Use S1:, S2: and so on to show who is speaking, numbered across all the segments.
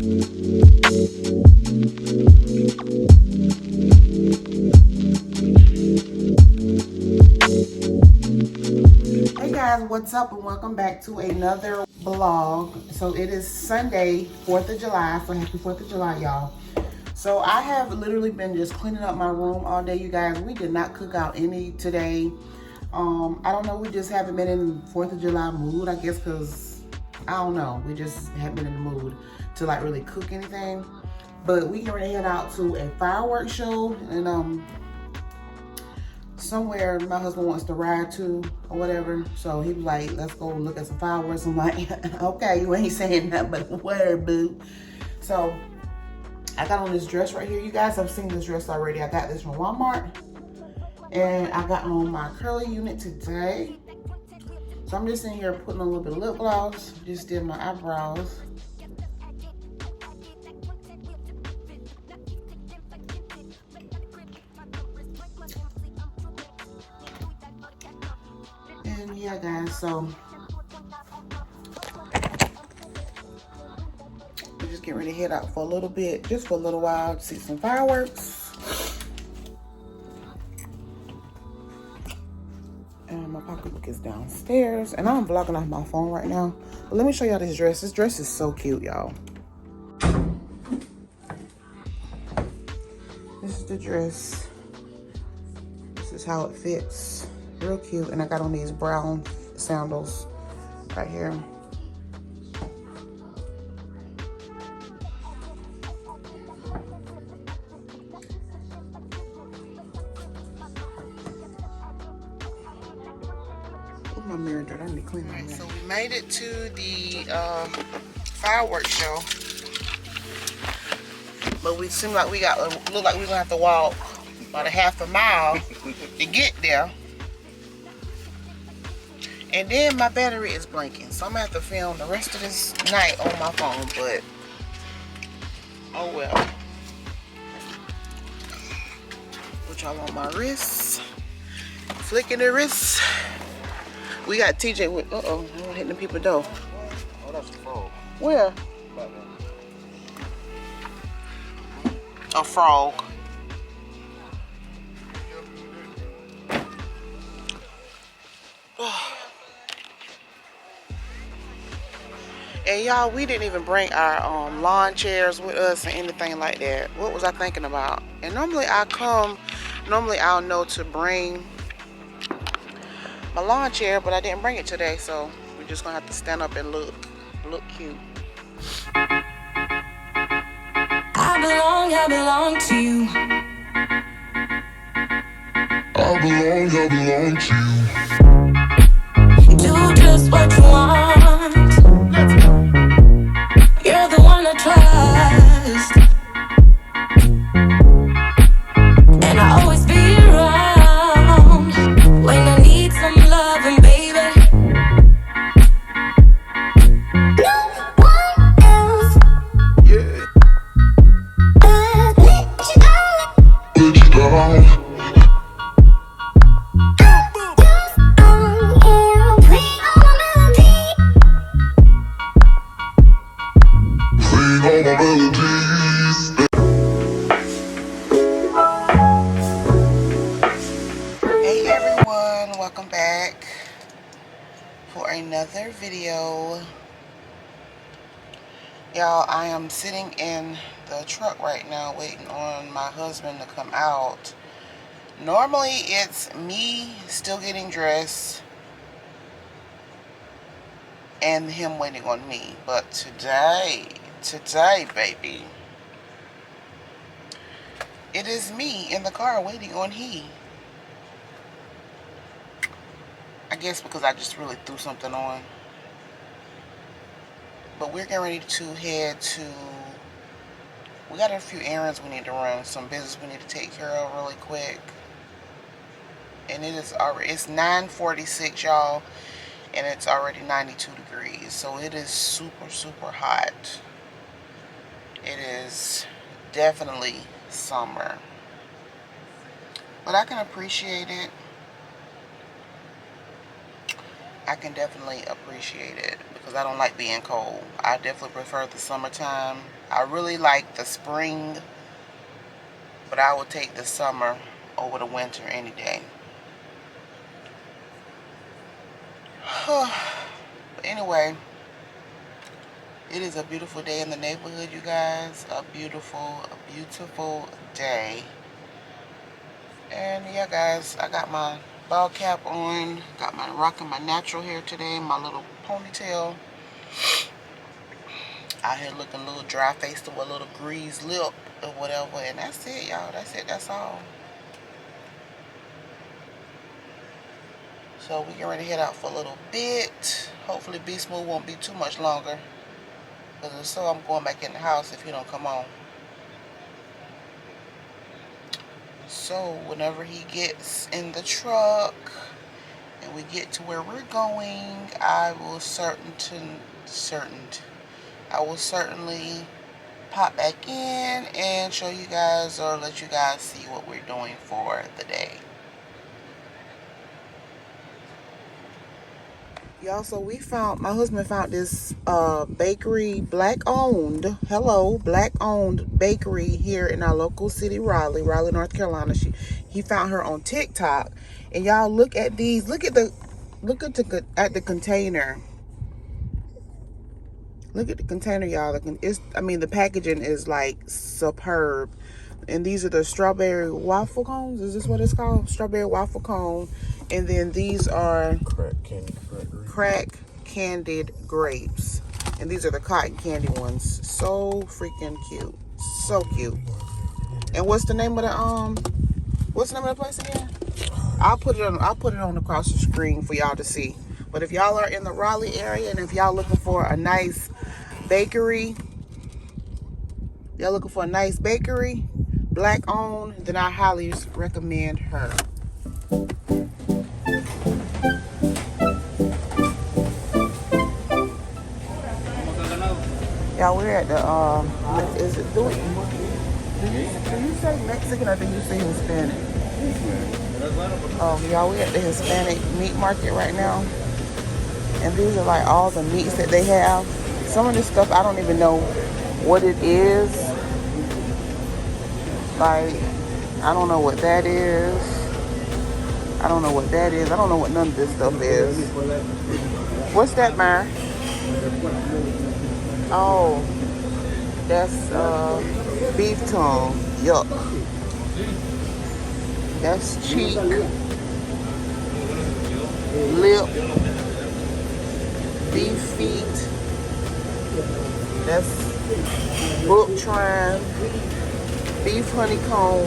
S1: Hey guys, what's up and welcome back to another vlog. So it is Sunday, 4th of July, so happy 4th of July, y'all. So I have literally been just cleaning up my room all day, you guys. We did not cook out any today. I don't know, we just haven't been in 4th of July mood, I guess, because I don't know. We just haven't been in the mood to like really cook anything. But we can ready to head out to a fireworks show and somewhere my husband wants to ride to or whatever. So he was like, let's go look at some fireworks. I'm like, okay, you ain't saying nothing but word, boo. So I got on this dress right here. You guys have seen this dress already. I got this from Walmart. And I got on my curly unit today. So I'm just in here putting on a little bit of lip gloss. Just did my eyebrows. And yeah, guys, so we're just getting ready to head out for a little bit, just for a little while, to see some fireworks. And my pocketbook is downstairs, and I'm vlogging off my phone right now. But let me show y'all this dress. This dress is so cute, y'all. This is the dress. This is how it fits. Real cute. And I got on these brown sandals right here. Oh, my mirror dirt. I need to clean my mirror. So we made it to the fireworks show. But we seem like we got, look like we're gonna have to walk about a half a mile to get there. And then my battery is blinking, so I'm gonna have to film the rest of this night on my phone, but oh well. Put y'all on my wrists, flicking the wrists. We got TJ with, uh-oh, I'm hitting the people's door.
S2: Oh, that's the frog.
S1: Where? A frog. And y'all, we didn't even bring our lawn chairs with us or anything like that. What was I thinking about? And normally I'll know to bring my lawn chair, but I didn't bring it today, so we're just gonna have to stand up and look cute.
S3: I belong to you. I belong to you. Do just what you want. You're the one I trust, and I always be around when I need some loving, baby. No one else.
S1: Yeah.
S3: Let you down.
S1: Hey everyone, welcome back for another video. Y'all, I am sitting in the truck right now waiting on my husband to come out. Normally it's me still getting dressed and him waiting on me, but today baby, it is me in the car waiting on he. I guess because I just really threw something on. But we're getting ready to head to, we got a few errands we need to run, some business we need to take care of really quick. And it is already, it's 9:46, y'all, and it's already 92 degrees. So it is super, super hot. It is definitely summer. But I can appreciate it. I can definitely appreciate it because I don't like being cold. I definitely prefer the summertime. I really like the spring, but I would take the summer over the winter any day. But anyway, it is a beautiful day in the neighborhood, you guys. A beautiful day. And yeah, guys, I got my ball cap on, rocking my natural hair today, my little ponytail. Out here looking a little dry faced with a little greased lip or whatever, and that's it, y'all. That's it. That's all. So we get ready to head out for a little bit. Hopefully B Smooth won't be too much longer, because if so, I'm going back in the house if he don't come on. So whenever he gets in the truck and we get to where we're going, I will certainly pop back in and show you guys, or let you guys see what we're doing for the day. Y'all, so my husband found this bakery, black owned bakery here in our local city, Raleigh, North Carolina. He found her on TikTok. And y'all, look at these. Look at the container. Look at the container, y'all. The packaging is like superb. And these are the strawberry waffle cones. Is this what it's called? Strawberry waffle cone. And then these are crack candied grapes. And these are the cotton candy ones. So freaking cute. So cute. And what's the name of the place again? I'll put it on across the screen for y'all to see. But if y'all are in the Raleigh area and if y'all looking for a nice bakery, black owned, then I highly recommend her. Yeah, we're at the do you say Mexican or do you say Hispanic? Y'all, we're at the Hispanic meat market right now. And these are like all the meats that they have. Some of this stuff I don't even know what it is. Like, I don't know what that is. I don't know what none of this stuff is. What's that, man? Oh, that's beef tongue. Yuck. That's cheek, lip, beef feet. That's book trine, beef honeycomb,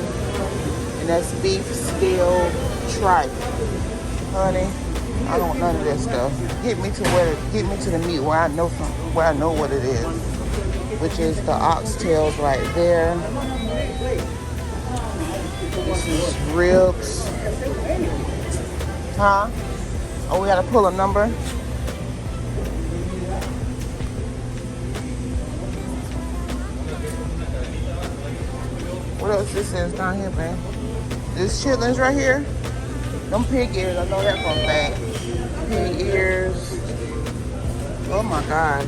S1: and that's beef scale tripe. Honey, I don't want none of that stuff. Get me to the meat where I know what it is, which is the oxtails right there. This is ribs. Huh? Oh, we gotta pull a number. What else this is down here, man? This chitlins right here. Them pig ears, I know that for a fact. Pig ears. Oh my gosh.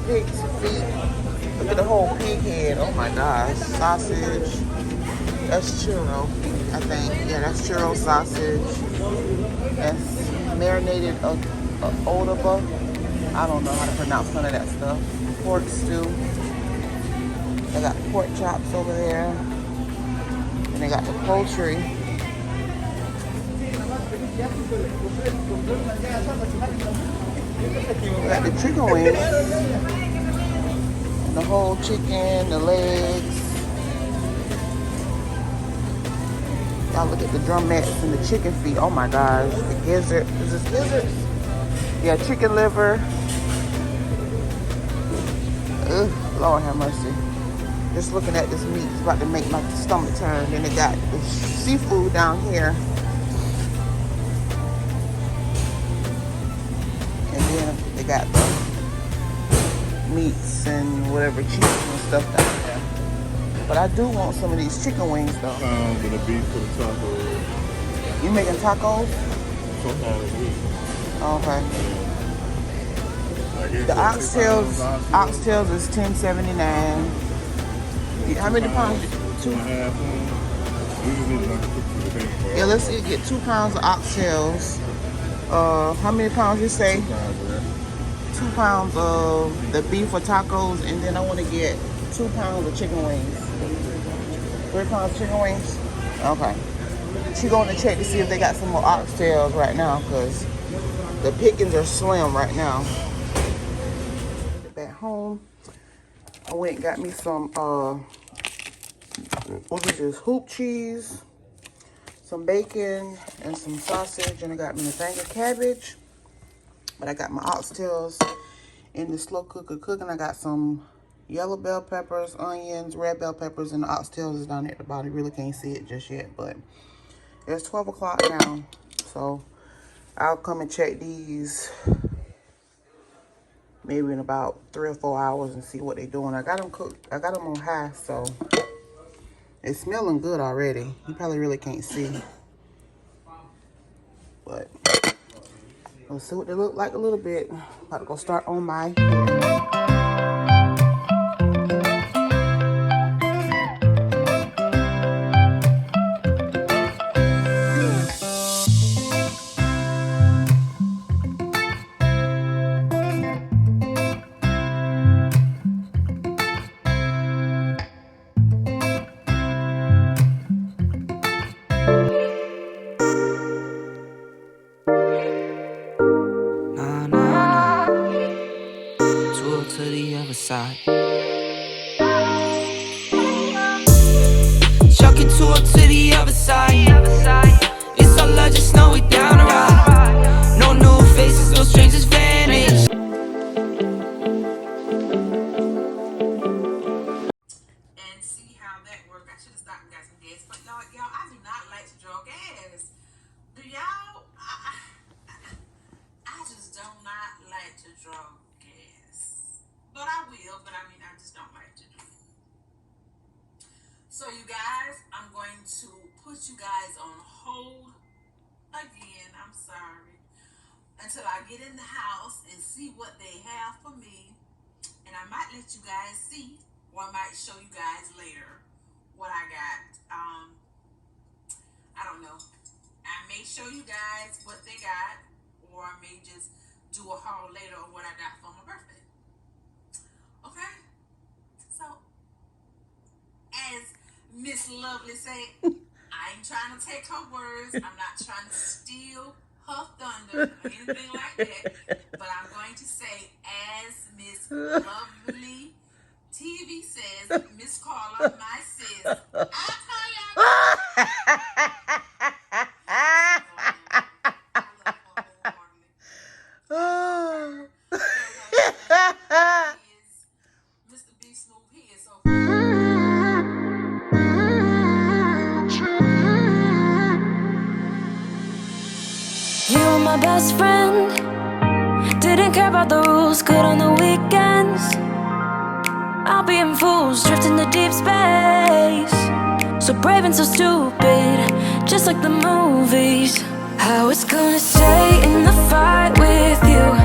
S1: Pig's feet. Look at the whole pig head. Oh my gosh. Sausage. That's churro, I think. Yeah, that's churro sausage. That's marinated odaba. I don't know how to pronounce none of that stuff. Pork stew. They got pork chops over there. And they got the poultry. We got the chicken wings. And the whole chicken, the legs. Y'all look at the drumettes and the chicken feet. Oh my gosh. The gizzard. Is this gizzards? Yeah, chicken liver. Ugh, Lord have mercy. Just looking at this meat, it's about to make my stomach turn. Then they got the seafood down here. And then they got the meats and whatever cheese and stuff down there. But I do want some of these chicken wings though.
S2: I'm gonna be for the tacos.
S1: You making tacos?
S2: Sometimes a week.
S1: Okay. The oxtails is $10.79. How many pounds?
S2: 2.5 pounds.
S1: Yeah, let's get 2 pounds of oxtails. How many pounds you say? 2 pounds of the beef for tacos, and then I want to get 2 pounds of chicken wings. 3 pounds of chicken wings? Okay. She's going to check to see if they got some more oxtails right now, because the pickings are slim right now. Back home, I went and got me some, what is this? Hoop cheese, some bacon, and some sausage, and I got me a thing of cabbage. But I got my oxtails in the slow cooker cooking. I got some yellow bell peppers, onions, red bell peppers, and the oxtails is down at the bottom. You really can't see it just yet, but it's 12 o'clock now. So I'll come and check these maybe in about 3 or 4 hours and see what they're doing. I got them cooked. I got them on high, so it's smelling good already. You probably really can't see, but let's see what they look like a little bit. About to go start on my hair.
S4: To the other side. Chuck it to the other side. It's all love, just know we down to ride. No new faces, no strangers vanish.
S5: And see how that worked. I should have stopped and got some gas, but y'all, I do not like to draw gas. Do y'all? I just do not like to draw gas. But I will, but I mean, I just don't like to do it. So you guys, I'm going to put you guys on hold again. I'm sorry. Until I get in the house and see what they have for me. And I might let you guys see, or I might show you guys later what I got. I don't know. I may show you guys what they got, or I may just do a haul later of what I got for my birthday. Okay? So, as Miss Lovely said, I ain't trying to take her words. I'm not trying to steal her thunder or anything like that. But I'm going to say, as Miss Lovely TV says, Miss Carla, my sis, I'll call y'all. Mr. B Smooth here, so
S3: You were my best friend. Didn't care about the rules, good on the weekends. I'll be in fools, drifting to deep space. So brave and so stupid, just like the movies. How it's gonna stay in the fight with you.